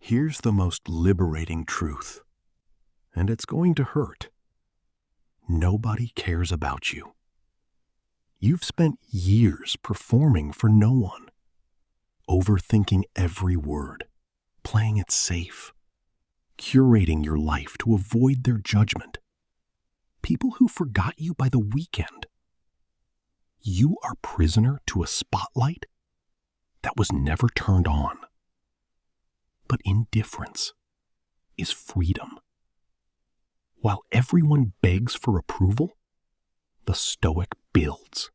Here's the most liberating truth, and it's going to hurt. Nobody cares about you. You've spent years performing for no one, overthinking every word, playing it safe, curating your life to avoid their judgment. People who forgot you by the weekend. You are prisoner to a spotlight that was never turned on. But indifference is freedom. While everyone begs for approval, the stoic builds.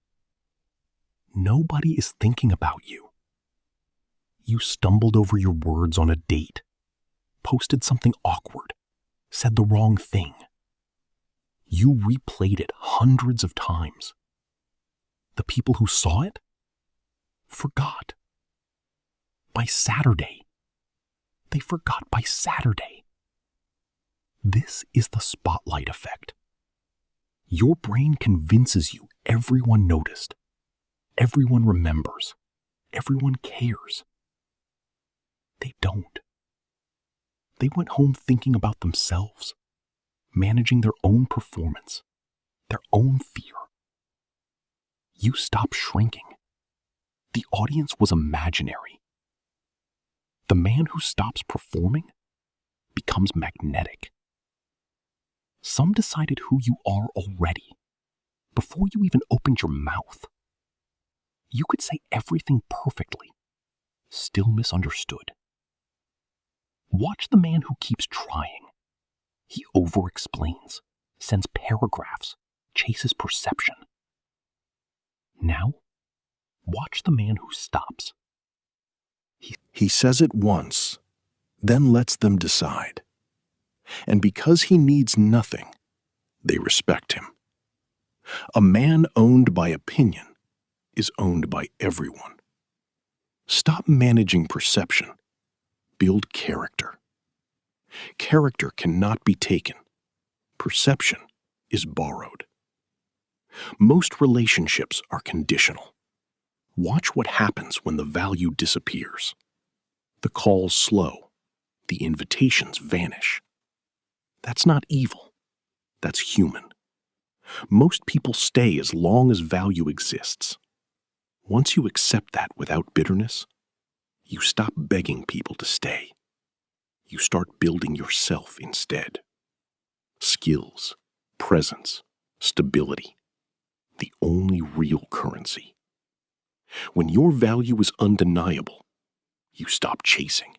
Nobody is thinking about you. You stumbled over your words on a date, posted something awkward, said the wrong thing. You replayed it hundreds of times. The people who saw it forgot. By Saturday, they forgot by Saturday. This is the spotlight effect. Your brain convinces you everyone noticed, everyone remembers, everyone cares. They don't. They went home thinking about themselves, managing their own performance, their own fear. You stop shrinking. The audience was imaginary. The man who stops performing becomes magnetic. Some decided who you are already, before you even opened your mouth. You could say everything perfectly, still misunderstood. Watch the man who keeps trying. He over-explains, sends paragraphs, chases perception. Now, watch the man who stops. He says it once, then lets them decide. And because he needs nothing, they respect him. A man owned by opinion is owned by everyone. Stop managing perception. Build character. Character cannot be taken. Perception is borrowed. Most relationships are conditional. Watch what happens when the value disappears. The calls slow. The invitations vanish. That's not evil. That's human. Most people stay as long as value exists. Once you accept that without bitterness, you stop begging people to stay. You start building yourself instead. Skills, presence, stability. The only real currency. When your value is undeniable, you stop chasing.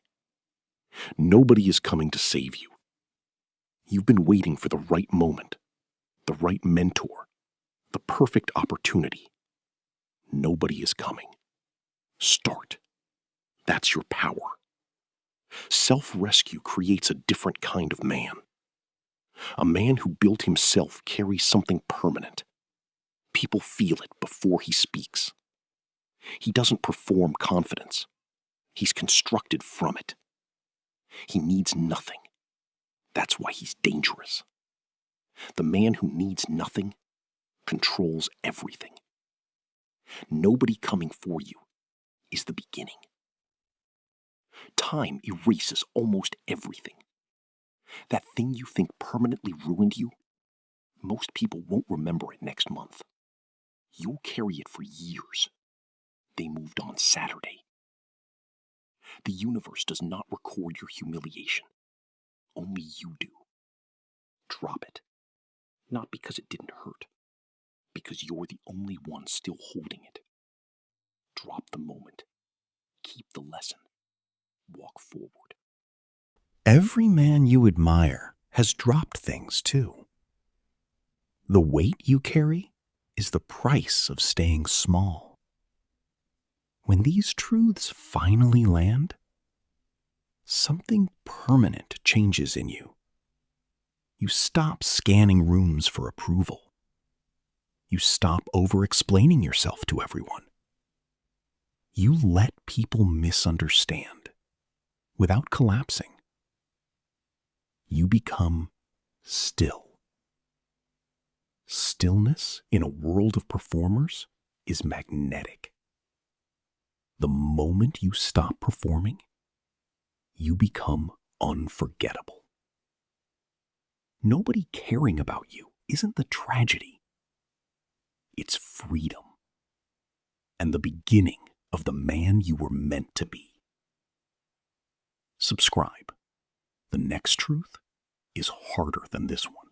Nobody is coming to save you. You've been waiting for the right moment, the right mentor, the perfect opportunity. Nobody is coming. Start. That's your power. Self-rescue creates a different kind of man. A man who built himself carries something permanent. People feel it before he speaks. He doesn't perform confidence. He's constructed from it. He needs nothing. That's why he's dangerous. The man who needs nothing controls everything. Nobody coming for you is the beginning. Time erases almost everything. That thing you think permanently ruined you, most people won't remember it next month. You'll carry it for years. They moved on Saturday. The universe does not record your humiliation. Only you do. Drop it. Not because it didn't hurt, because you're the only one still holding it. Drop the moment. Keep the lesson. Walk forward. Every man you admire has dropped things too. The weight you carry is the price of staying small. When these truths finally land, something permanent changes in you. You stop scanning rooms for approval. You stop over-explaining yourself to everyone. You let people misunderstand without collapsing. You become still. Stillness in a world of performers is magnetic. The moment you stop performing, you become unforgettable. Nobody caring about you isn't the tragedy. It's freedom and the beginning of the man you were meant to be. Subscribe. The next truth is harder than this one.